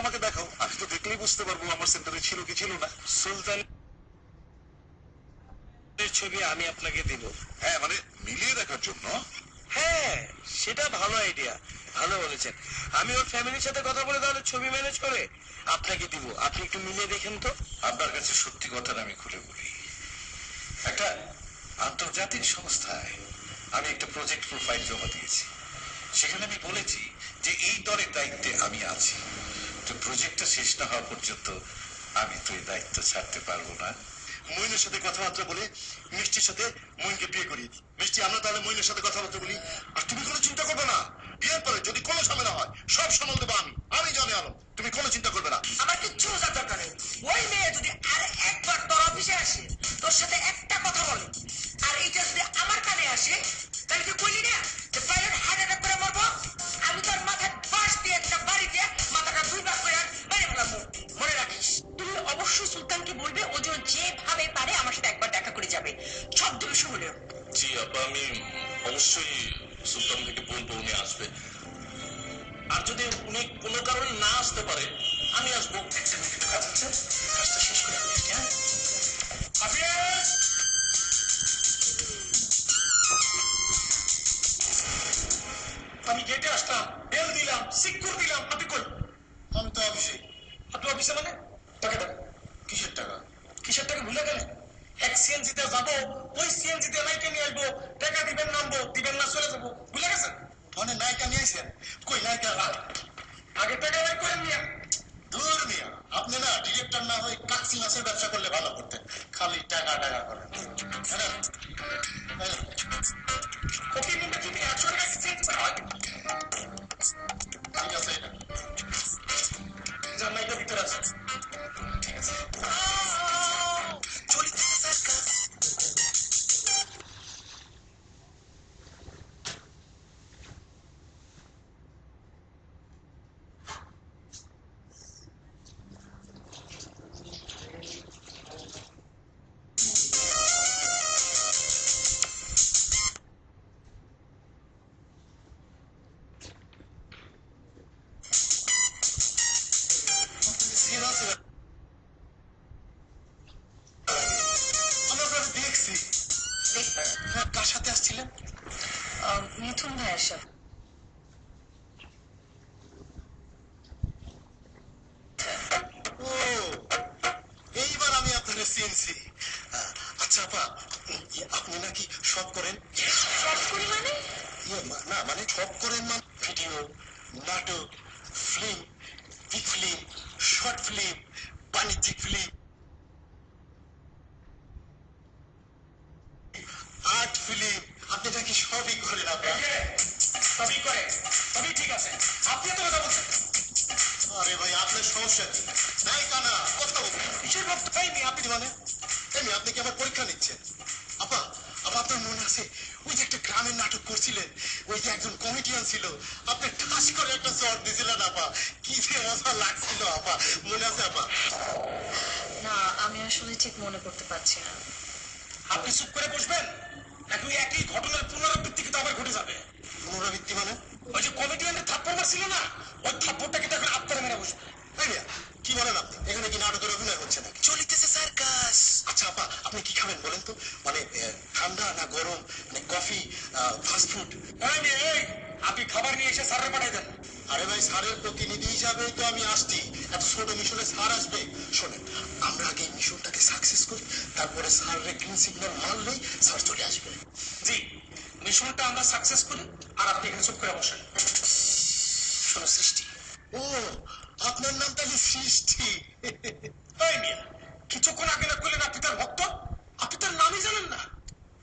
আমাকে দেখাও, আমি তো দেখলেই বুঝতে পারবো আমার সেন্টারে ছিল কি ছিল না। সুলতানের ছবি আমি আপনাকে দিব। হ্যাঁ মানে মিলিয়ে দেখার জন্য। হ্যাঁ সেটা ভালো আইডিয়া, ভালো বলেছেন। আমি ওর ফ্যামিলির সাথে কথা বলে তাহলে ছবি ম্যানেজ করে আপনাকে দিব, আপনি একটু মিলিয়ে দেখেন তো। আপনার কাছে সত্যি কথাটা আমি খুলে বলি, একটা আন্তর্জাতিক সংস্থায় আমি একটা প্রজেক্ট প্রোফাইল জমা দিয়েছি। সেখানে আমি বলেছি যে এই দলের দায়িত্বে আমি আছি, তো প্রজেক্টটা শেষ না হওয়া পর্যন্ত আমি তো এই দায়িত্ব ছাড়তে পারবো না। মইনের সাথে কথাবার্তা বলে মিষ্টির সাথে মইনকে বিয়ে করিয়ে দিই। মিষ্টি, আমরা তাহলে মইনের সাথে কথাবার্তা বলি। আর তুমি কোনো চিন্তা করবে না, বিয়ের পরে যদি কোনো ঝামেলা হয় সব সামাল দেবো আমি জানি আলম, তুমি কোনো চিন্তা করবে না। আমার কিচ্ছু বোঝার দরকার নেই। ওই মেয়ে যদি আর একবার তোর অফিসে আসে, তোর সাথে একটা কথা বলে, আর এইটা যদি আমার কানে আসে, তাহলে তুই কইলি না যে পাইলট হার্ট অ্যাটাক করে মরবো, আমি তোর মাথায় বাঁশ দিয়ে একটা বাড়ি দিয়ে মাথাটা দুই ভাগ করে মেরে ফেলাবো। মনে রাখিস, তুমি অবশ্যই সুলতানকে বলবে ও যেভাবে পারে আমার সাথে একবার দেখা করে যাবে, ছদ্মবেশ হলেও। জি আপা, আমি অবশ্যই সুলতান থেকে বলবো উনি আসবে। আর যদি উনি কোনো কারণে না আসতে পারে আমি আসবো। কাজ আছে, কাজটা শেষ করে আমি আসছি। হ্যাঁ হাফিজ, আমি গেটে আসলাম, বেল দিলাম, সিকিউর দিলাম, আপনি কই? আমি তো অফিসে। আপনি অফিসে মানে? টাকা দেন। কিসের টাকা? কিসের টাকা ভুলে গেলেন? এক সিএনজিতে যাবো, ওই সিএনজিতে নাইকে নিয়ে আসবো, টাকা দিবেন, নামবো, দিবেন না চলে যাবো, ভুলে গেছেন? মানে নায়িকা নিয়ে আসেন? কই নায়িকা? আগে টাকা বের করেন মিয়া। দূর মিয়া, আপনি না ডিরেক্টর না হয়ে কাকসি মাছের ব্যবসা করলে ভালো করতেন, খালি টাকা টাকা করেন। ওকে নিবে যদি 100 টাকা এক্সচেঞ্জ হয় ঠিক আছে, এটা জামাইটা ভিতরে আছে। ঠিক আছে চলিতে সার্কাস। দেখছি। কার সাথে আসছিলেন? মিথুন ভাইয়ের সাথে। ও, এইবার আমি আপনাদের চিনছি। আচ্ছা আপা, আপনি নাকি সব করেন? সব করি মানে? না মানে সব করেন মানে ভিডিও, নাটক, film, big film, short film, বাণিজ্যিক ফিল্ম, আর্ট ফিল্ম, আপনি নাকি সবই করেন? আপা সবই করে, সবই ঠিক আছে, আপনি তো কথা বলছেন। আরে ভাই আপনার সমস্যা কি? নাই কানা কথা বলুন, কিসের বক্তব্য? আপনি মানে আপনি কি আমার পরীক্ষা নিচ্ছেন? আপা, আপা আপনার মনে আছে ওই যে একটা গ্রামের নাটক করছিলেন, ওই যে একজন কমেডিয়ান ছিল, আপনি ঠাস করে একটা চট দিয়েছিলেন আপা, কি যে মজা লাগছিল আপা, মনে আছে আপা? না, আমি আসলে ঠিক মনে করতে পারছি না। আপনি চুপ করে বসবেন, এখন একই ঘটনার পুনরাবৃত্তি কিন্তু আবার ঘটে যাবে। পুনরাবৃত্তি মানে? ওই যে কমেডিয়ানের থাপ্পড় মারছিল না, ওই থাপ্পড়টা কিন্তু এখন আপ করে মেরে বসবে। কি বলেন আপনি? এখানে কি নাটকের অভিনয় হচ্ছে নাকি? চলিতেছে সার্কাস। আচ্ছা আপা, আপনি কি খাবেন বলেন তো? মানে ঠান্ডা না গরম, মানে কফি, ফাস্ট ফুড? আপনি খাবার নিয়ে এসে স্যারের পাঠাই দেন। আরে ভাই, স্যারের প্রতিনিধি হিসাবে তো আমি আসছি, এত ছোট মিশনে স্যার আসবে? শোনেন, আমরা আগে এই মিশনটাকে সাকসেস করি, তারপরে স্যারের গ্রিন সিগন্যাল মারলেই স্যার চলে আসবে। জি, মিশনটা আমরা সাকসেস করি আর আপনি এখানে চুপ করে বসেন। শোনো সৃষ্টি। ও, আপনার নাম তাহলে সৃষ্টি? এই মিয়া, কিছুক্ষণ আগে না করলেন আপনি তার ভক্ত, আপনি তার নামই জানেন না?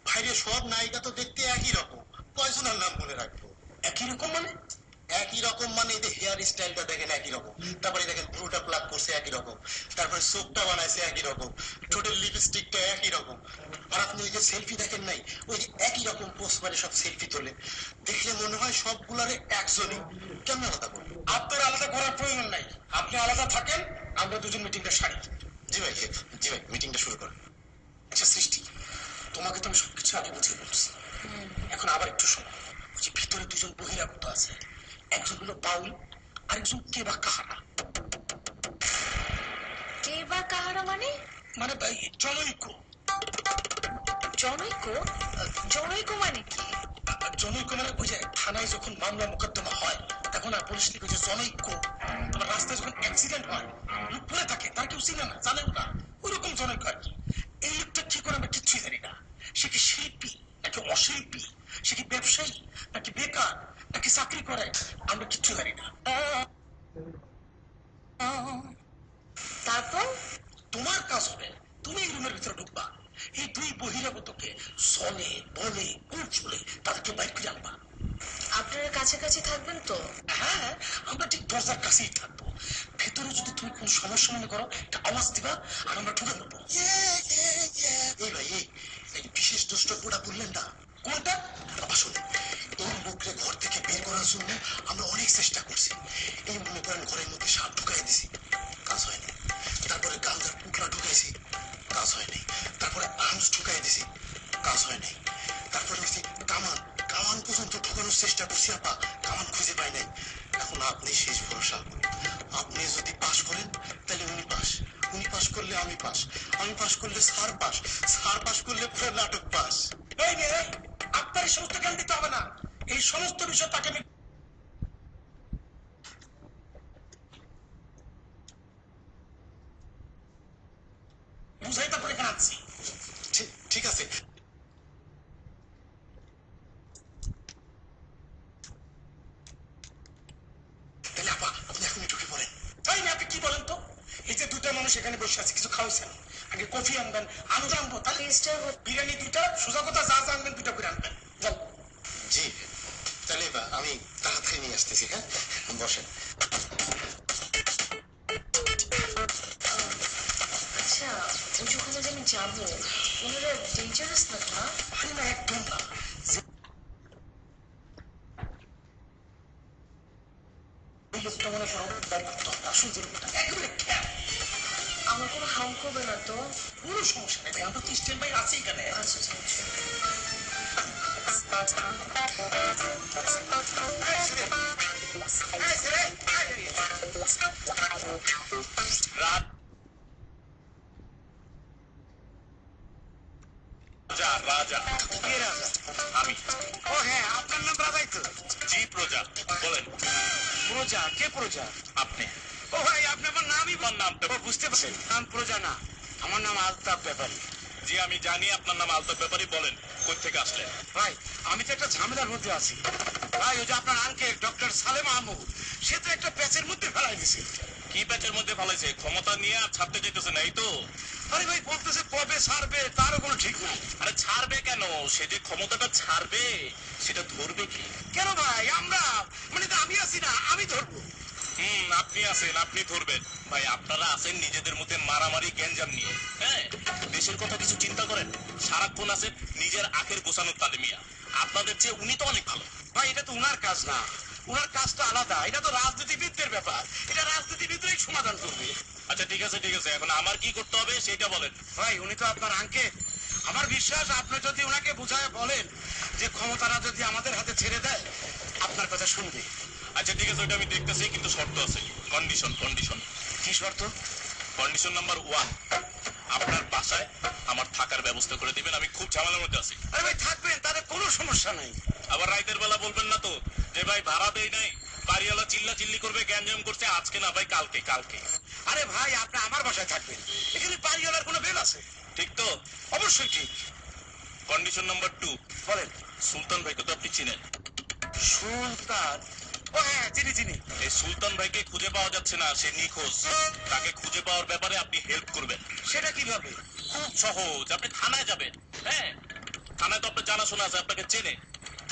ভাইরে, সব নায়িকা তো দেখতে একই রকম, কয়জনের নাম মনে রাখবো? একই রকম মানে? একই রকম মানে এই যে হেয়ার স্টাইলটা দেখেন একই রকম, তারপরে দেখেন ব্রুটা প্লাক করছে একই রকম, তারপরে চোখটা বানাইছে একই রকম, ঠোঁটের লিপস্টিকটা একই রকম। আর আপনি ওই যে সেলফি দেখেন নাই, ওই যে একই রকম পোস্ট মানে সব সেলফি তোলে, দেখলে মনে হয় সবগুলারে একজনই। কেমন আলাদা করবো? আপনার আলাদা করার প্রয়োজন নাই, আপনি আলাদা থাকেন, আমরা দুজন মিটিংটা সারি। জি ভাই, জি ভাই, মিটিংটা শুরু করেন। আচ্ছা সৃষ্টি, তোমাকে তো আমি সবকিছু আগে বুঝিয়ে বলছি, এখন আবার একটু শোনো। ওই যে ভিতরে দুজন বহিরাগত আছে, একজন হলো বাউল, আরেকজন কে বা কাহারা। কাহারা মানে মানে ভাই জনৈক। জনৈক জনৈক মানে কি জনৈক মানে ওই যে থানায় যখন মামলা মোকদ্দমা হয় তখন আর পুলিশ লিখে যে জনৈক। আবার রাস্তায় যখন অ্যাক্সিডেন্ট হয় লোক পড়ে থাকে তার কেউ চিনে না জানেও না ওইরকম জনৈক আর কি। এই লোকটা কি করে আমরা কিচ্ছুই জানি না। সে কি শিল্পী নাকি অশিল্পী, সে কি ব্যবসায়ী নাকি বেকার নাকি চাকরি করে আমরা কিচ্ছু জানি না। তারপর তোমার কাজ হবে তুমি এই রুমের ভিতরে ঢুকবা, এই দুই বহিরাগতকে চলে বলে কুচলে তাদেরকে বাইর করে আনবা। আপনারা কাছাকাছি থাকবেন তো হ্যাঁ আমরা ঠিক দরজার কাছেই থাকবো। ভেতরে যদি তুমি কোন সমস্যা মনে করো একটা আওয়াজ দিবা আর আমরা ঢুকে নেবো। এই ভাই এই বিশেষ দুষ্ট পোড়া বললেন না কোনটা? আসলে এই লোকরে ঘর থেকে বের করার জন্য আমরা অনেক চেষ্টা করছি। এই মনে করেন ঘরের মধ্যে সাপ ঢুকাই দিছি, কাজ হয়নি। তারপরে গান্ধার পুটলা ঢুকাইছি, কাজ হয়নি। তারপরে আর্মস ঢুকাই দিছি, কাজ হয়নি। তারপরে হচ্ছে কামান কামান পর্যন্ত ঢুকানোর চেষ্টা করছি আপা, কামান খুঁজে পাই নাই। এখন আপনি শেষ ভরসা। আপনি যদি পাশ করেন তাহলে উনি পাস, উনি পাশ করলে আমি পাস, আমি পাশ করলে স্যার পাস, স্যার পাশ করলে পুরো নাটক পাস। এই নে আপনার এই সমস্ত জ্ঞান দিতে হবে না, এই সমস্ত বিষয় তাকে আমি বুঝাই তারপরে এখানে আনছি। ঠিক আছে তাহলে আপা আপনি এখনই ঢুকে পড়েন। তাই না আপনি কি বলেন তো, এই যে দুটা মানুষ এখানে বসে আছে কিছু খাওয়াইছেন, আগে কফি আনবেন আমি আনবো তাহলে বিরিয়ানি দুটা সোজা কথা যা যা আনবেন দুটা করে আনবেন। যাও। জি তাহলে আমি তাড়াতাড়ি নিয়ে আসতেছি। হ্যাঁ বসেন। আচ্ছা ওই যেখানে যে আমি যাবো ওনারা ডেঞ্জারাস না তো না আরে না একদম না। এই লোকটা মনে করো বাইরে করতে হবে আসল যে লোকটা একেবারে খেয়াল। আমার কোনো হার্ম করবে না তো কোনো সমস্যা নেই ভাই, আমরা তো স্ট্যান্ড বাই আছি এখানে। আচ্ছা আচ্ছা রাজা রাজা কে রাজা? আমি। ও হ্যাঁ আপনার নাম রাজাই তো। জি প্রজা বলেন। প্রজা? কে প্রজা? আপনি ও ভাই আপনি আমার নামই আমার নামটা ও বুঝতে পারছেন, নাম প্রজা না, আমার নাম আলতাফ ব্যাপারী। জি আমি জানি আপনার নাম আলতাফ ব্যাপারী। বলেন কই থেকে আসলেন? ভাই আমি তো একটা ঝামেলার মধ্যে আছি ভাই। ওই যে আপনার আঙ্কেল ডক্টর সালেম আহমদ সে তো একটা প্যাচের মধ্যে ফেলাই দিছে। কি প্যাচের মধ্যে ফেলাইছে? ক্ষমতা নিয়ে আর ছাড়তে যেতেছে না এই তো? আরে ভাই বলতেছে কবে ছাড়বে তারও কোনো ঠিক নাই। আরে ছাড়বে কেন? সে যে ক্ষমতাটা ছাড়বে সেটা ধরবে কি? কেন ভাই আমরা মানে তো আমি আছি না, আমি ধরবো। আপনি আছেন, আপনি ধরবেন। ভাই আপনারা আছেন নিজেদের মধ্যে মারামারি গ্যাঞ্জাম নিয়ে। হ্যাঁ দেশের কথা কিছু চিন্তা করেন? সারাক্ষণ আছেন নিজের আখের গোছানোর তালিমিয়া। আপনাদের চেয়ে উনি তো অনেক ভালো। ভাই এটা তো উনার কাজ না, উনার কাজ তো আলাদা, এটা তো রাজনীতিবিদদের ব্যাপার, এটা রাজনীতিবিদরাই সমাধান করবে। আচ্ছা ঠিক আছে ঠিক আছে, এখন আমার কি করতে হবে সেটা বলেন। ভাই উনি তো আপনার আঙ্কেল, আমার বিশ্বাস আপনি যদি ওনাকে বুঝায় বলেন যে ক্ষমতাটা যদি আমাদের হাতে ছেড়ে দেয় আপনার কথা শুনবে। আচ্ছা ঠিক আছে ওইটা আমি দেখতেছি, কিন্তু শর্ত আছে। Condition condition. কি শর্ত? কন্ডিশন নাম্বার 1, আপনার বাসায় আমার থাকার ব্যবস্থা করে দিবেন। আমি খুব ঝামেলার মধ্যে আছি। আরে ভাই থাকবেন তাহলে কোনো সমস্যা নাই। আবার রাতের বেলা বলবেন না তো যে ভাই ভাড়া দেই নাই, বাড়িওয়ালা চিল্লা চিল্লি করবে, গ্যাঞ্জাম করছে, আজকে না ভাই কালকে কালকে। আরে ভাই আপনি আমার বাসায় থাকবেন, এখানে বাড়িওয়ালার কোনো বেল আছে? ঠিক তো? অবশ্যই ঠিক। কন্ডিশন নাম্বার 2, বলেন। সুলতান ভাইকে তো আপনি চিনেন। সুলতান? ও হ্যাঁ চিনি চিনি। এই সুলতান ভাইকে খুঁজে পাওয়া যাচ্ছে না, সে নিখোঁজ। তাকে খুঁজে পাওয়ার ব্যাপারে আপনি হেল্প করবেন। সেটা কিভাবে? খুব সহজ, আপনি থানায় যাবেন। হ্যাঁ থানায় তো আপনার জানাশোনা আছে, আপনাকে চেনে।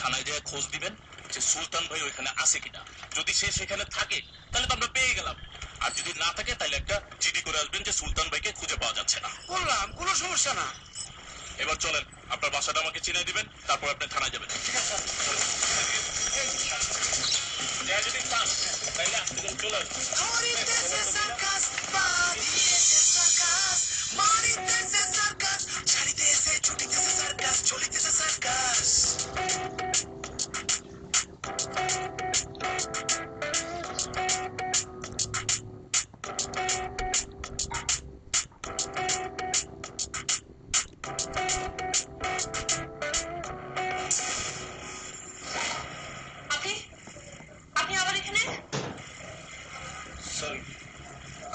থানায় যেয়ে খোঁজ দিবেন যে সুলতান ভাই ওইখানে আছে কিনা। যদি সে সেখানে থাকে তাহলে তো আমরা পেয়ে গেলাম, আর যদি না থাকে তাহলে একটা জিডি করে আসবেন যে সুলতান ভাইকে খুঁজে পাওয়া যাচ্ছে না। বললাম কোনো সমস্যা না। এবার চলেন আপনার বাসাটা আমাকে চিনিয়ে দিবেন, তারপর আপনি থানায় যাবেন। ঠিক আছে যদি পান তাহলে আজকে চলে আসবেন। Morirse sarcas, parirse sarcas, morirse sarcas, ছাড়িতেছে ছুটিতেছে সার্কাস, চলিতেছে সার্কাস। আপনি আপনি আবার এখানে? সরি,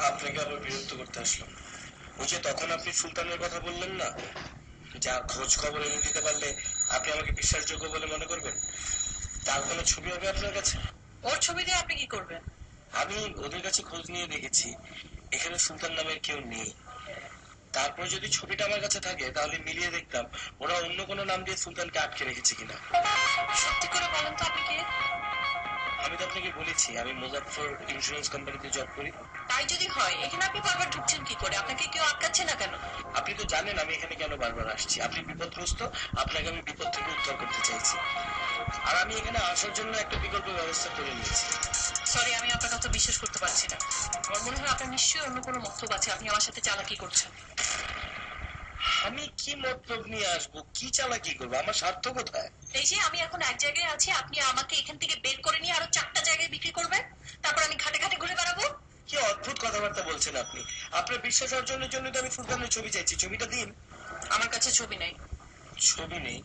আপনাকে আবার বিরক্ত করতে আসলাম। ওই যে তখন আপনি সুলতানের কথা বললেন না, যার খোঁজ খবর এনে দিতে পারলে আপনি আমাকে বিশ্বাসযোগ্য বলে মনে করবেন, তার কোনো ছবি হবে আপনার কাছে? ওর ছবি দিয়ে আপনি কি করবেন? আমি ওদের কাছে খোঁজ নিয়ে দেখেছি, এখানে সুলতান নামের কেউ নেই। তারপর যদি ছবিটা আমার কাছে থাকে তাহলে মিলিয়ে দেখতাম ওরা অন্য কোনো নাম দিয়ে সুলতানকে আটকে রেখেছে কিনা। সত্যি করে বলেন তো আপনি কে? আমি তো আপনাকে বলেছি আমি মুজাফফর ইন্স্যুরেন্স কোম্পানিতে জব করি। তাই যদি হয় এখানে আপনি বারবার ঢুকছেন কি করে? আপনাকে কেউ আটকাচ্ছে না কেন? আপনি তো জানেন আমি এখানে কেন বারবার আসছি। আপনি বিপদগ্রস্ত, আপনাকে আমি বিপদ থেকে উদ্ধার করতে চাইছি। আর আমি এখানে আসার জন্য একটা বিকল্প ব্যবস্থা করে নিয়েছি। সরি, আমি আপনার কথা বিশ্বাস করতে পারছি না। আমার মনে হয় আপনার নিশ্চয়ই অন্য কোনো মতলব আছে। আপনি আমার সাথে চালাকি করছেন। আমি কি মতলব নিয়ে আসবো, কি চালাকি করবো, আমার স্বার্থ কোথায়? এই যে আমি এখন এক জায়গায় আছি, আপনি আমাকে এখান থেকে বের করে নিয়ে আরো 4টা জায়গায় বিক্রি করবেন, তারপর আমি ঘাটে ঘাটে ঘুরে বেড়াবো। কি অদ্ভুত কথাবার্তা বলছেন আপনি। আপনার বিশ্বাস অর্জনের জন্য তো আমি সুলতানের ছবি চাইছি, ছবিটা দিন। আমার কাছে ছবি নেই। ছবি নেই?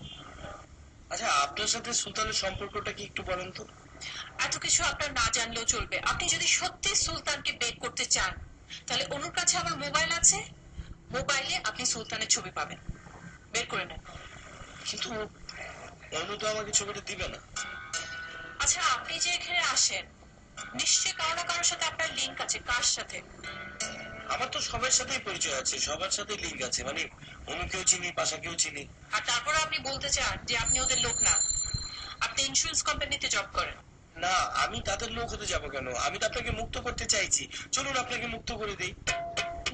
আচ্ছা, আপনার সাথে সুলতানের সম্পর্কটা কি একটু বলেন তো। এত কিছু আপনার না জানলেও চলবে। আপনি যদি সত্যি সুলতানকে বের করতে চান তাহলে অনুর কাছে আমার মোবাইল আছে, মোবাইলে আপনি সুলতানের ছবি পাবেন, বের করে নেন। কিন্তু অনু তো আমাকে ছবিটা দিবে না। আচ্ছা, আপনি যে এখানে আসেন নিশ্চয়ই কারো না কারোর সাথে আপনার লিঙ্ক আছে। কার সাথে? আমার তো সবার সাথেই পরিচয় আছে, সবার সাথেই লিঙ্ক আছে, মানে অনুকেও চিনি, পাশাকেও চিনি। আর তারপরে আপনি বলতে চান যে আপনি ওদের লোক না, আপনি ইন্স্যুরেন্স কোম্পানিতে জব করেন। না, আমি তাদের লোক হতে যাবো কেন? আমি তো আপনাকে মুক্ত করতে চাইছি, চলুন আপনাকে মুক্ত করে দেই।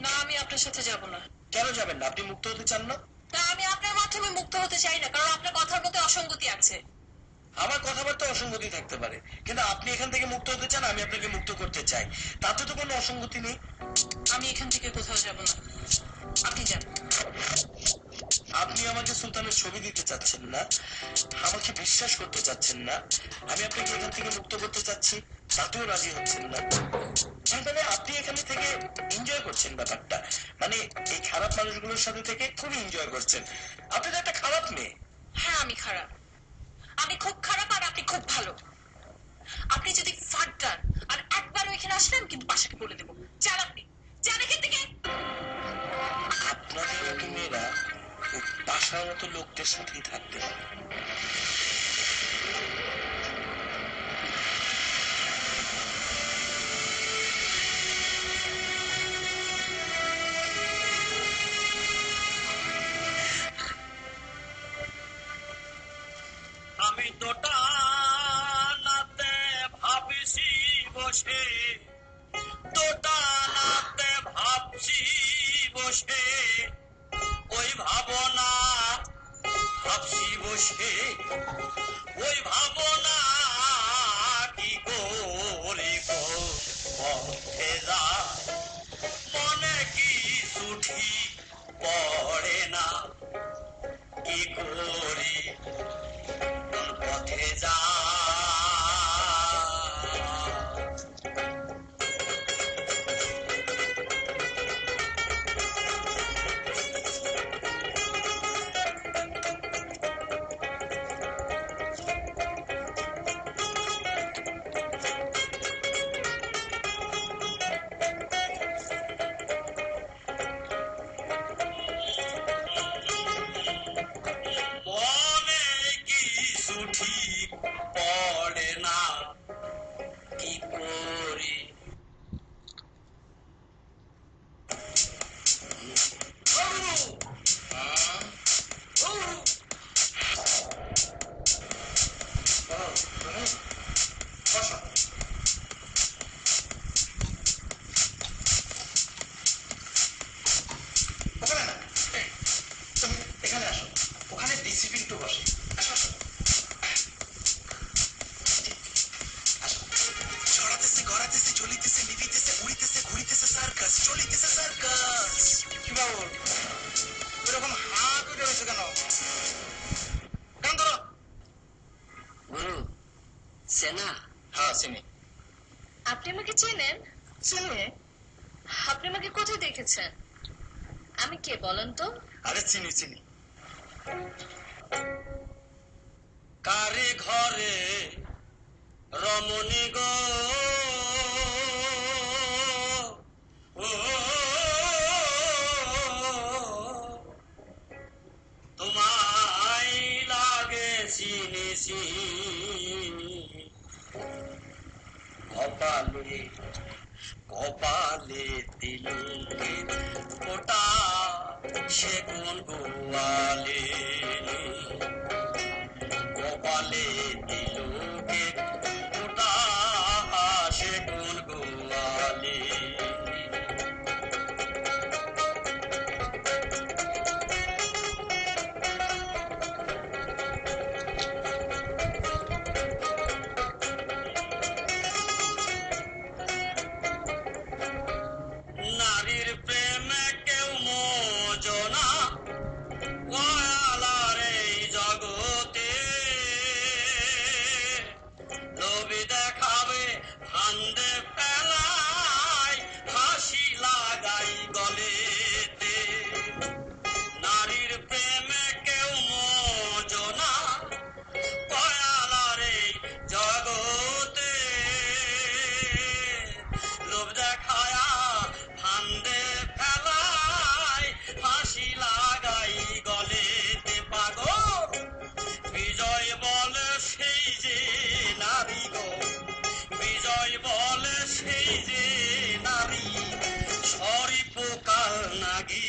না, আমি আপনার সাথে যাব না। কেন যাবেন না? আপনি মুক্ত হতে চান না? তা আমি আপনার মাধ্যমে মুক্ত হতে চাই না, কারণ আপনার কথার মধ্যে অসঙ্গতি আছে। আমার কথাবার্তা অসঙ্গতি থাকতে পারে, কিন্তু আপনি এখান থেকে মুক্ত হতে চান, আমি আপনাকে মুক্ত করতে চাই, তাতে তো কোনো অসঙ্গতি নেই। আমি এখান থেকে কোথাও যাব না, আপনি যান। আপনি আমাকে সুলতানের ছবি দিতে চাচ্ছেন না, আমাকে বিশ্বাস করতে চাচ্ছেন না, আমি আপনাকে এখান থেকে মুক্ত করতে চাচ্ছি, তাতেও রাজি হচ্ছেন না। মানে আপনি এখানে থেকে এনজয় করছেন ব্যাপারটা, মানে এই খারাপ মানুষগুলোর সাথে থেকে খুবই এনজয় করছেন। আপনি তো একটা খারাপ মেয়ে। হ্যাঁ, আমি খারাপ, আমি খুব খারাপ, আর আপনি খুব ভালো। আপনি যদি ফাট দেন আর একবারও এখানে আসলেন কিন্তু বাসাকে বলে দেবো। যান, আপনি যান এখান থেকে। আপনাদের মতো মেয়েরা ওই বাসার মতো লোকদের সাথেই থাকতে পারে। আমি তো টানাতে ভাবছি বসে, তো টানাতে ভাবছি বসে, ওই ভাবনা ভাবছি বসে, ওই ভাবনা কি করিব পথে যা, মনে কি ছুটি পড়ে না, কি করি কোন পথে যা। মনে কিছু ঠিক পড়ে না, কি করি। ওখানে না, তুমি এখানে আসো, ওখানে ডিসিপ্লিন একটু বসে। আসো আসো আসো। ছড়াতেছে গড়াতেছে চলিতেছে নিবিতেছে উড়িতেছে ঘুরিতেছে সার্কাস, চলিতেছে সার্কাস। কি বাবু এরকম হাত উঠে রয়েছে কেন? কেন ধরো? গুরু সেনা, হ্যাঁ চিনি। আপনি আমাকে চেনেন? চিনি? আপনি আমাকে কোথায় দেখেছেন? আমি কে বলেন তো? আরে চিনি চিনি, কারে ঘরে রমণী গো ও তোমায় লাগে চিনি চিনি কপালে কপালে তিলকে ওটা সে কোন গোয়ালে কপালে তিলকে ওটা সে কোন গোয়ালে নারীর প্রেমে কেউ মোজনা ওয়ালার এই জগতে লোভী দেখাবে ফান্দে ফেলায় হাসি লাগাই গলেতে নারীর প্রেমে কেউ মোজনা ওয়ালার এই জগতে লোভ দেখায়া ফান্দে ফেলায় হাসি লাগাই গলেতে পাগল বিজয় বলে সেই যে নারী গো বিজয় বলে সেই যে নারী সরি পোকাল নাগি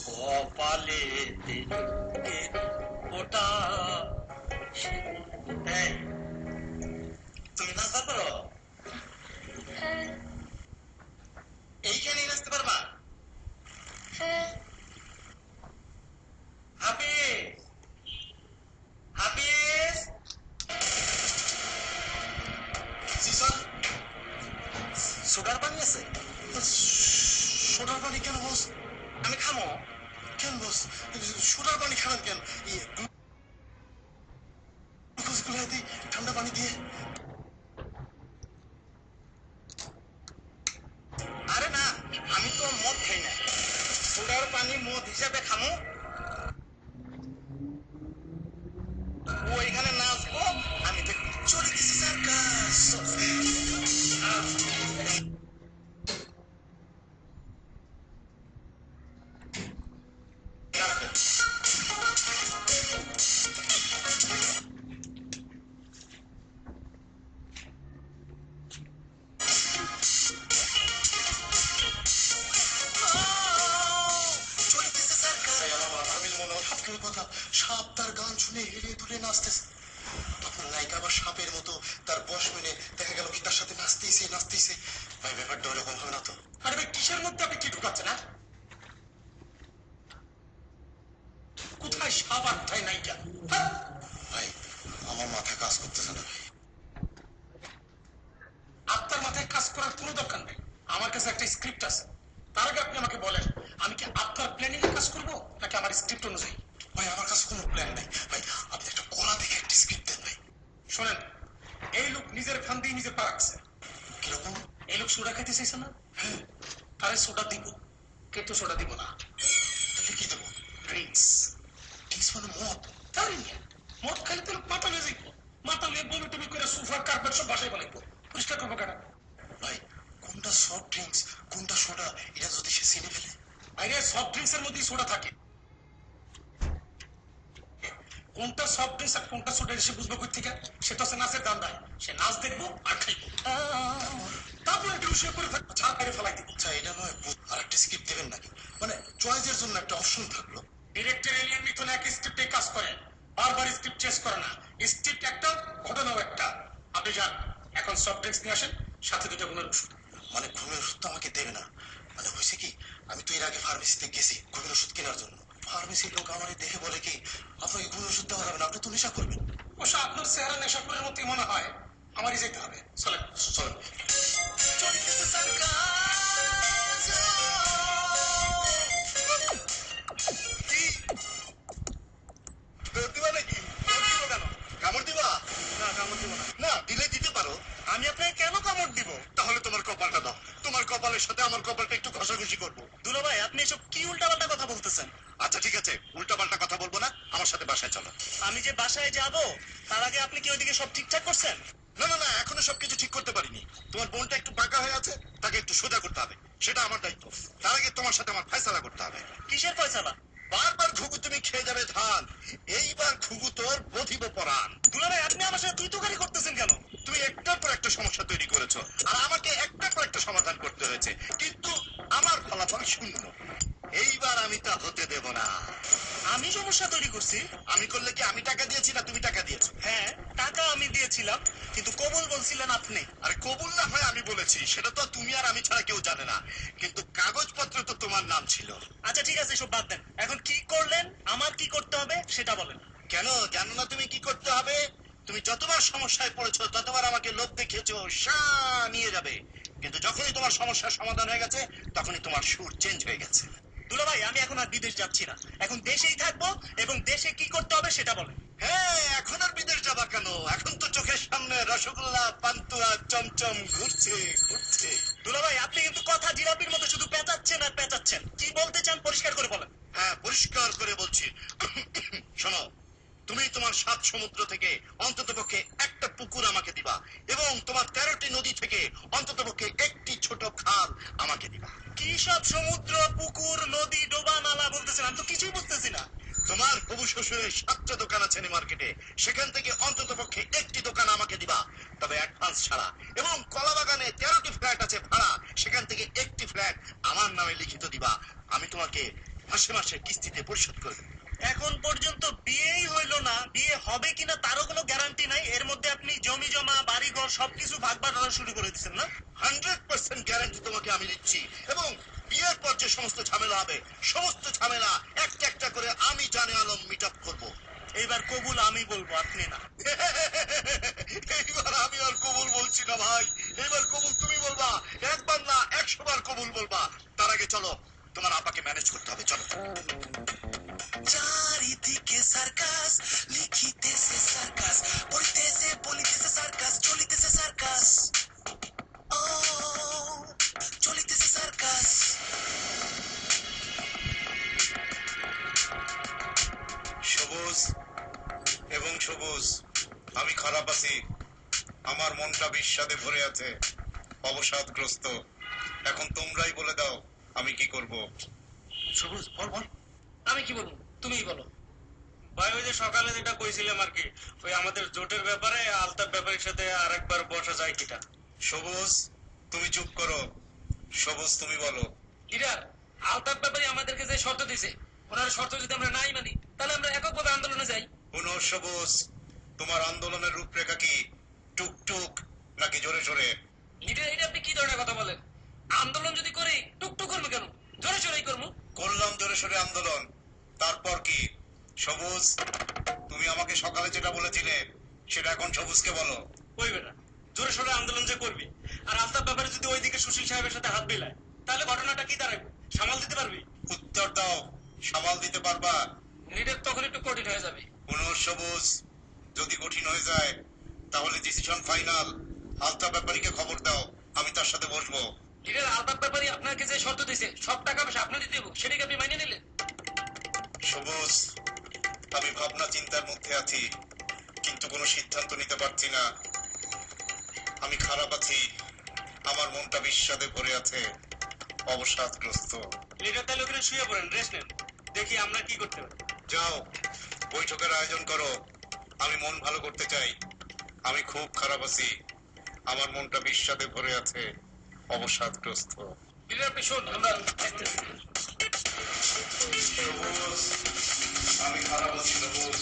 কপালে তিলকে ওটা এই, তুমি নাচতে পারো হ্যাঁ এইখানেই নাচতে পারবা হ্যাঁ হাফিজ হাফিজ জি স্যার। সুগার পানি আছে সোডার পানি কেন বস? আমি খামো কেন বস? সোডার পানি খাবেন কেন? গ্লুকোজ গুলাই দিই ঠান্ডা পানি দিয়ে। আরে না আমি তো মদ খাই না সুগার পানি মদ হিসাবে খামো ও এখানে নাচবো আমি দেখবো চলে গেছে সার্কাস। চলে গেছে সার্কাস। আমি মনে হয় আপনার কথা সাপ তার গান শুনে হেলে দুলে নাচতেছে। আপনার নায়িকা আবার সাপের মতো তার বশ মেনে দেখা গেল কি তার সাথে নাচতেইছে নাচতেইছে। ভাই ব্যাপারটা ওরকম হবে না তো? আরে ভাই কিসের মধ্যে আপনি কি ঢুকাচ্ছেন? কোথায় সাপ আর কোথায় নায়িকা? ভাই আমার মাথা কাজ করতেছে না ভাই। আপনার মাথায় কাজ করার কোনো দরকার নেই। আমার কাছে একটা স্ক্রিপ্ট আছে। তার আগে আপনি আমাকে বলেন আমি কি আপনার প্ল্যানিং এ কাজ করবো নাকি আমার স্ক্রিপ্ট অনুযায়ী? ভাই আমার কাছে কোনো প্ল্যান নাই ভাই। আপনি একটা কলা দেখে একটা স্ক্রিপ্ট দেন ভাই। শোনেন এই লোক নিজের খান দিয়ে নিজে পা রাখছে। কিরকম? এই লোক সোডা খাইতে চাইছে না? হ্যাঁ। তাহলে সোডা দিব কিন্তু সোডা দিব না। তাহলে কি দেবো? ড্রিঙ্কস। ড্রিঙ্কস মানে মদ? তাহলে মদ খাইলে তো লোক মাথা লয়ে যাইব। মাথা লয়ে বমি টমি করে সোফা কার্পেট সব বাসায় বানাইবো। পরিষ্কার করবো কেন? ভাই কোনটা সফট ড্রিঙ্কস কোনটা সোডা এটা যদি সে চিনে ফেলে? আরে সফট ড্রিঙ্কস এর মধ্যেই সোডা থাকে। কোনটা সফট ড্রিঙ্কস আর কোনটা সোডা সে বুঝবে কই থেকে? সে তো নাচের দান্দায় সে নাচ দেখবো আর খাইবো। তারপর একটু শুয়ে পড়ে থাকবো ছাড় বাইরে ফেলাই দিব। আচ্ছা এটা নয় আর একটা স্ক্রিপ্ট দেবেন নাকি? মানে চয়েসের জন্য একটা অপশন থাকলো। ডিরেক্টর এলিয়ান মিথুন এক স্ক্রিপ্টে কাজ করে বারবার স্ক্রিপ্ট চেঞ্জ করে না। স্ক্রিপ্ট একটা ঘটনাও একটা। আপনি যান এখন সফট ড্রিঙ্কস নিয়ে আসেন সাথে দুটো ঘুমের ওষুধ। মানে ঘুমের ওষুধ তো আমাকে দেবে না। মানে হয়েছে কি আমি তো এর আগে ফার্মেসিতে গেছি ঘুমের ওষুধ কেনার জন্য। ফার্মেসির লোক আমার দেখে বলে কি আপনাকে ঘুমের ওষুধ দেওয়া যাবে না আপনি তো নেশা করবেন। অবশ্য আপনার চেহারা নেশা করার মতোই মনে হয়। আমারই যেতে হবে। চলেন চলেন। দিবা নাকি? কেন কামড় দিবা? না কামড় দিব না দিলে দিতে পারো। আমি আপনাকে কেন কামড় দিব? তাহলে তোমার কপালটা দাও, তোমার কপালের সাথে আমার কপালটা একটু ঘষাঘষি করবো। দুলা ভাই আপনি এসব কি উল্টাপাল্টা কথা বলতেছেন? আচ্ছা ঠিক আছে, উল্টাপাল্টা কথা বলবো না, আমার সাথে বাসায় চলো। আমি যে বাসায় যাব তার আগে আপনি কি ওইদিকে সব ঠিকঠাক করছেন? না এখনো সবকিছু ঠিক করতে পারিনি। তোমার বোনটা একটু বাঁকা হয়ে আছে, তাকে একটু সোজা করতে হবে, সেটা আমার দায়িত্ব। তার আগে তোমার সাথে আমার ফয়সালা করতে হবে। কিসের ফয়সালা? বারবার ঘুঘু তুমি খেয়ে যাবে ধান, এইবার ঘুঘু তোর বধিব পরাণ। দুলা ভাই আপনি আমার সাথে তুই তুকারি করতেছেন কেন? তুমি একটার পর একটা সমস্যা তৈরি করেছো, আর আমাকে একটার পর একটা সমাধান করতে হয়েছে, কিন্তু আমার ফলাফল শূন্য। এইবার আমি তা হতে দেব না। আমি সমস্যা তৈরি করছি? আমি করলে কি আমি টাকা দিয়েছি না তুমি টাকা দিয়েছো? হ্যাঁ টাকা আমি দিয়েছিলাম, কিন্তু কবুল বলছিলেন আপনি। আরে কবুল না হয় আমি বলেছি, সেটা তো তুমি আর আমি ছাড়া কেউ জানে না, কিন্তু কাগজপত্র তো তোমার নাম ছিল। আচ্ছা ঠিক আছে সব বাদ দেন, এখন কি করলেন, আমার কি করতে হবে সেটা বলেন। কেন জানো না তুমি কি করতে হবে? তুমি যতবার সমস্যায় পড়েছো ততবার আমাকে লোভ দেখিয়েছো নিয়ে যাবে, কিন্তু যখনই তোমার সমস্যার সমাধান হয়ে গেছে তখনই তোমার সুর চেঞ্জ হয়ে গেছে। দুলা ভাই আমি এখন আর বিদেশ যাচ্ছি না, এখন দেশেই থাকবো, এবং দেশে কি করতে হবে সেটা বলেন। হ্যাঁ এখন আর বিদেশ যাবা কেন? এখন তো চোখের সামনে রসগোল্লা পান্তুয়া চমচম ঘুরছে। দুলা ভাই আপনি কিন্তু কথা জিলাপির মতো শুধু পেঁচাচ্ছেন আর পেঁচাচ্ছেন, কি বলতে চান পরিষ্কার করে বলেন। হ্যাঁ পরিষ্কার করে বলছি। শোনো, তুমি তোমার 7 সমুদ্র থেকে অন্ততপক্ষে একটা পুকুর আমাকে দিবা, এবং তোমার 13টি নদী থেকে অন্ততপক্ষে একটি ছোট খাল আমাকে দিবা। কি সব সমুদ্র পুকুর নদী ডোবা নালা বলতেছেন, আমি তো কিছুই বুঝতেছি না। তোমার হবু শ্বশুরের 7টা দোকান আছে নিউ মার্কেটে, সেখান থেকে অন্ততপক্ষে একটি দোকান আমাকে দিবা, তবে অ্যাডভান্স ছাড়া। এবং কলাবাগানে 13টি ফ্ল্যাট আছে ভাড়া, সেখান থেকে একটি ফ্ল্যাট আমার নামে লিখিত দিবা। আমি তোমাকে মাসে মাসে কিস্তিতে পরিশোধ করব। এখন পর্যন্ত বিয়েই হইলো না, বিয়ে হবে কিনা তারও কোনো গ্যারান্টি নাই, এর মধ্যে আপনি জমি জমা বাড়ি ঘর সবকিছু ভাগ বাটোয়ারা শুরু করে দিচ্ছেন না? 100% গ্যারান্টি তোমাকে আমি দিচ্ছি, এবং বিয়ের পর যে সমস্ত ঝামেলা হবে সমস্ত ঝামেলা একটা একটা করে আমি জানে আলম মিট আপ করবো। এইবার কবুল আমি বলবো, আপনি না। এইবার আমি আর কবুল বলছি না ভাই, এইবার কবুল তুমি বলবা, একবার না 100 বার কবুল বলবা। তার আগে চলো তোমার আপাকে ম্যানেজ করতে হবে, চলো। চারিদিকে সার্কাস, লিখিতেছে সার্কাস, পড়িতেছে বলিতেছে সার্কাস, চলিতেছে সার্কাস, ও চলিতেছে সার্কাস। সবুজ এবং সবুজ, আমি খারাপ আছি, আমার মনটা বিষাদে ভরে আছে, অবসাদগ্রস্ত। এখন তোমরাই বলে দাও আমি কি করব। সবুজ বল। আমি কি বলবো, তুমিই বলো। ভাই ওই যে সকালে যেটা কইছিলাম আর কি, ওই আমাদের জোটের ব্যাপারে আলতার ব্যাপারের সাথে আরেকবার বসা যায় কিটা। সবুজ তুমি চুপ করো, সবুজ তুমি বলো। লিডার, আলতার ব্যাপারে আমাদেরকে যে শর্ত দিছে, ওনার শর্ত যদি আমরা নাই মানি তাহলে আমরা এককভাবে আন্দোলনে যাই। পুনঃ সবুজ, তোমার আন্দোলনের রূপরেখা কি? টুকটুক নাকি জোরে সোরে? লিডার এটা আপনি কি ধরনের কথা বলেন? আন্দোলন যদি করি টুকটুক করবো কেন, জোরে সোরেই করবো। করলাম জোরে সোরে আন্দোলন, তারপর কি? সবুজ তুমি আমাকে সকালে যেটা বলেছিলে সেটা এখন সবুজকে বলো। ওই বেটা জোরে সোরে আন্দোলন যে করবি, আর আলতার ব্যাপারে যদি ওইদিকে সুশীল সাহেবের সাথে হাত মিলায়, তাহলে ঘটনাটা কি দাঁড়াবে? সামাল দিতে পারবি? উত্তর দাও, সামাল দিতে পারবা? লিডার তখন একটু কঠিন হয়ে যাবে। পুনঃ সবুজ, যদি কঠিন হয়ে যায় তাহলে ডিসিশন ফাইনাল। আলতা ব্যাপারীকে খবর দাও, আমি তার সাথে বসবো। লিডার আলতার ব্যাপারে আপনাকে যে শর্ত দিছে সব টাকা পয়সা আপনার দিতে দেবো, সেটাকে আপনি মাইনে নিলেন? সবুজ, আমি ভাবনা চিন্তার মধ্যে আছি, কিন্তু কোনো সিদ্ধান্ত নিতে পারছি না। আমি খারাপ আছি, আমার মনটা বিষাদে ভরে আছে, অবসাদগ্রস্ত। লিডার তাহলে ওখানে শুয়ে পড়েন, রেস্ট নেন, দেখি আমরা কি করতে পারি। যাও বৈঠকের আয়োজন করো, আমি মন ভালো করতে চাই। আমি খুব খারাপ আছি, আমার মনটা বিষাদে ভরে আছে, অবসাদগ্রস্ত। লিডার আপনি শোন, আমরা দেখতেছি। সবুজ, আমি খারাপ আছি সবুজ,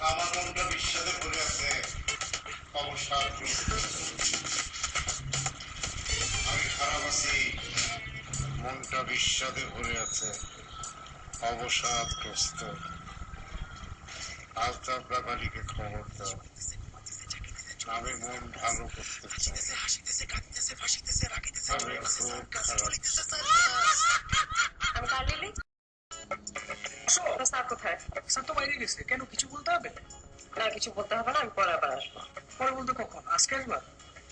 আমার মনটা বিষাদে ভরে আছে, অবসাদগ্রস্ত। আমি খারাপ আছি, মনটা বিষাদে ভরে আছে, অবসাদগ্রস্ত। আলতাফ ব্যাপারীকে খবর দাও, আমি মন ভালো করতে চাই। আমি খুব খারাপ। আমি কার লিলি? স্যার কোথায়? স্যার তো বাইরে গেছে, কেন কিছু বলতে হবে? না কিছু বলতে হবে না, আমি পরে আবার আসবো। পরে বলতে কখন? আজকে আসবা?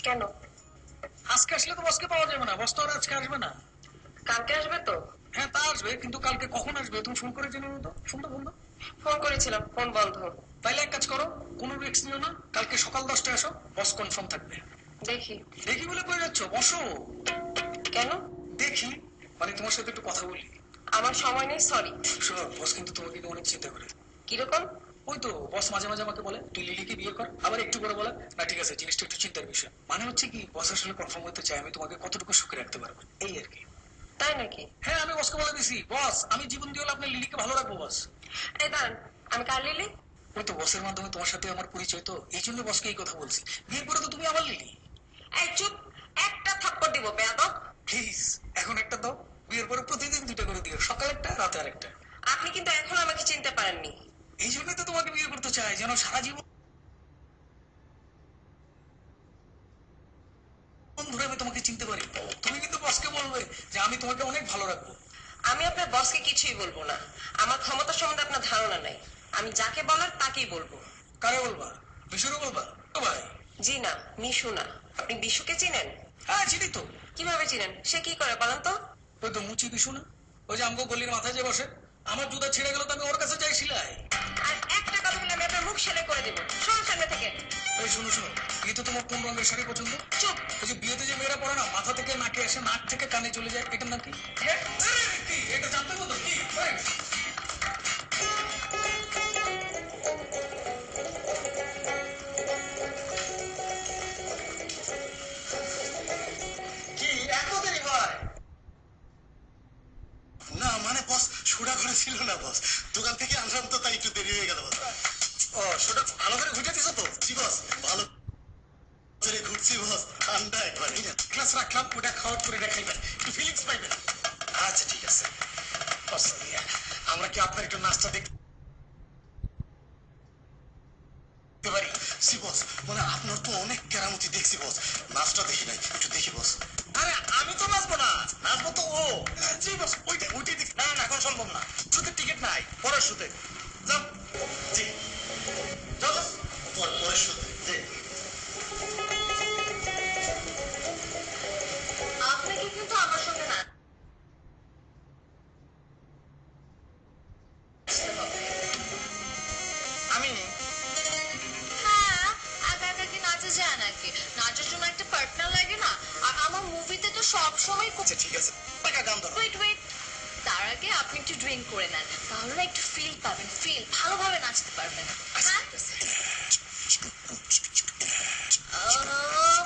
কেন? আজকে আসলে তো বসকে পাওয়া যাবে না, বস তো আর আজকে আসবে না। কালকে আসবে তো? হ্যাঁ তা আসবে, কিন্তু কালকে কখন আসবে তুমি ফোন করে জেনে তো। ফোন তো বললো। ফোন করেছিলাম, ফোন বন্ধ। তাইলে এক কাজ করো, কোনো রিস্ক নিও না, কালকে সকাল 10টায় আসো, বস কনফার্ম থাকবে। দেখি। দেখি বলে কই যাচ্ছ, বসো। কেন? দেখি মানে তোমার সাথে একটু কথা বলি। আমার সময় নেই, সরি। শোনো, বস কিন্তু তোমাকে নিয়ে অনেক চিন্তা করে। কিরকম? ওই তো বস মাঝে মাঝে আমাকে বলে তুই লিলিকে বিয়ে কর, আবার একটু করে বলে না ঠিক আছে জিনিসটা একটু চিন্তার বিষয়। মানে হচ্ছে কি, বস আসলে কনফার্ম হতে চাই আমি তোমাকে কতটুকু সুখে রাখতে পারবো, এই আর কি। তাই নাকি? হ্যাঁ আমি বসকে বলে দিছি, বস আমি জীবন দিয়ে হলে আপনার লিলিকে ভালো রাখবো বস। এই দাঁড়ান, আমি কার লিলি? ওই তো বসের মাধ্যমে তোমার সাথে আমার পরিচয়, তো এই জন্য বসকে এই কথা বলছি, বিয়ের পরে তো তুমি আমার লিলি। এই চুপ, একটা থাপ্পড় দিব বেয়াদব। প্লিজ এখন একটা দাও, বিয়ের পরে প্রতিদিন 2টা করে দিও, সকালে একটা রাতে আরেকটা। আপনি কিন্তু এখন আমাকে চিনতে পারেননি। এই জন্যই তো তোমাকে বিয়ে করতে চাই, যেন সারা জীবন ধরে আমি তোমাকে চিনতে পারি। তুমি কিন্তু বসকে বলবে যে আমি তোমাকে অনেক ভালো রাখবো। আমি আপনার বসকে কিছুই বলবো না, আমার ক্ষমতা সম্বন্ধে আপনার ধারণা নাই। আমি যাকে বলার তাকেই বলবো। কারে বলবা? বিশুরে বলবা? ও ভাই। জি না, মিশু না। আপনি বিশুকে চিনেন? হ্যাঁ চিনি তো। কিভাবে চিনেন? সে কি করে বলেন তো? ওই তো মুচি বিশু না, ওই যে আমগো গলির মাথায় যে বসে। আমার জুতা ছিঁড়ে গেল তো আমি ওর কাছে যাই সিলাই। আর একটা কথা বলে আমি আপনার মুখ সেলাই করে দেবো, সবার সামনে থেকে। এই শোনো শোনো, বিয়েতে তোমার কোন রঙের শাড়ি পছন্দ? চুপ। ওই যে বিয়েতে যে মেয়েরা পরে না, মাথা থেকে নাকে আসে, নাক থেকে কানে চলে যায়, এটার নাম কি? কি এটা জানতে বলতো কি? কি এত দেরি হয়? না মানে বস সোডা ঘরে ছিল না বস, দোকান থেকে আনলাম তো তাই একটু দেরি হয়ে গেল বস। ও সোডা ভালো করে ঘুটে দিছো তো? জি বস, ভালো করে ঘুরছি বস, ঠান্ডা একবার। ক্লাস রাখলাম, ওটা খাওয়ার পরে দেখাইবেন, একটু ফিলিংস পাইবেন। আচ্ছা ঠিক আছে বস, আমরা কি আপনার একটু নাস্তা দেখতে পারি? জি বস, মানে আপনার তো অনেক কেরামতি দেখছি বস, নাচটা দেখি নাই, একটু দেখি বস। আরে আমি তো নাচবো না, নাচবো তো ও। জি বস, ওইটাই দেখ। না না এখন সম্ভব না, শুতে টিকিট নাই, পরের শুতে যাও। জি যাও যাও, পরের শুতে জি। আপনাকে কিন্তু আমার সঙ্গে না আমি হ্যাঁ, একা একা কি নাচে যায় নাকি? নাচের জন্য একটা পার্টনার লাগে না? আর আমার মুভিতে তো সব সময় আচ্ছা ঠিক আছে, টাকা গান ধরো। ওয়েট ওয়েট, তার আগে আপনি একটু ড্রিঙ্ক করে নেন, তাহলে না একটু ফিল পাবেন, ফিল ভালোভাবে নাচতে পারবেন। হ্যাঁ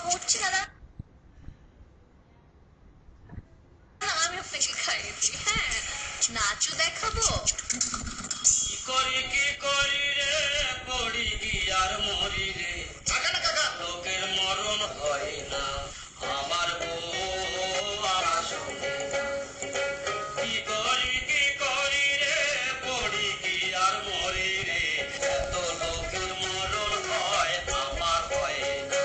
হচ্ছে না, আমি আপনাকে খাইয়েছি। হ্যাঁ নাচও দেখাবো। কি করি রে, পড়ি আর মরি রে, টাকা না কাকা। লোকের মরণ হয় না, আমার বউ আমার সঙ্গে না। কি করি রে, পড়ি আর মরি রে, এত লোকের মরণ হয় আমার হয় না।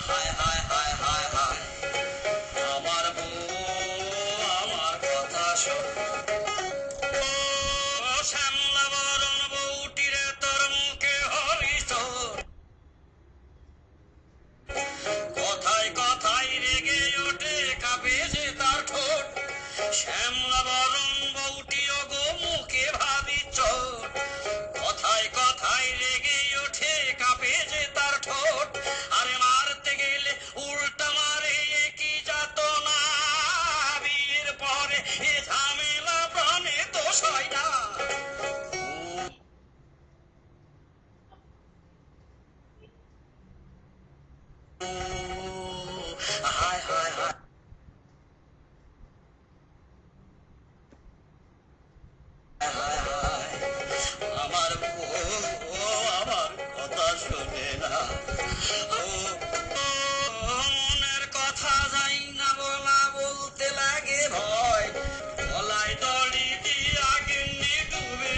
হায় হায় হায় হায় হায়, আমার বউ আমার কথা শোন। ও শ্যামলা বরণ বউটিরে তোর মুখে হরিচর, কথায় কথায় রেগে ওঠে কাঁপে যে তার ঠোঁট। শ্যামলা বরণ বউটি ও গো মুখে ভাবি চোর, কথায় কথায় রেগে ওঠে কাঁপে যে তার ঠোঁট। আরে মারতে গেলে উল্টা মারে, কি যাত না বিয়ের পরে এ ঝামেলা প্রাণে তো সয় না। হায় হায় হায় হায় হায়, আমার বউ আমার কথা শোনে না। ও মনের কথা যাই না বলা, বলতে লাগে ভয়, গলায় দড়ি দিয়া গিন্নি ডুবে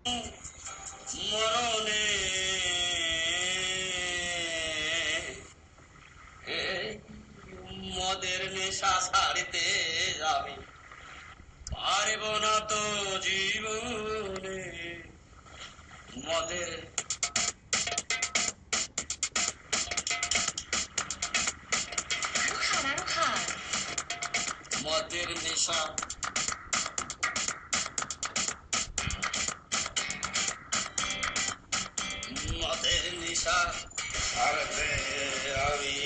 মরণে এই মদের নেশা ছাড়তে যাবি পারব না তো জীবনে মদের আরো খান মদের নেশা মদের নেশা ছাড়তে আমি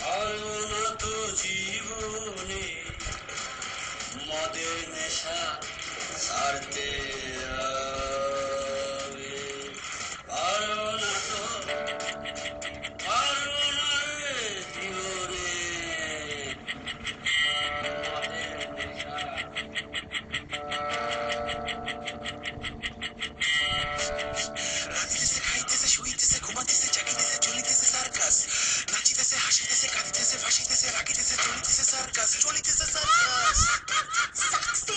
পারব না তো জীবনে মদের নেশা ছাড়তে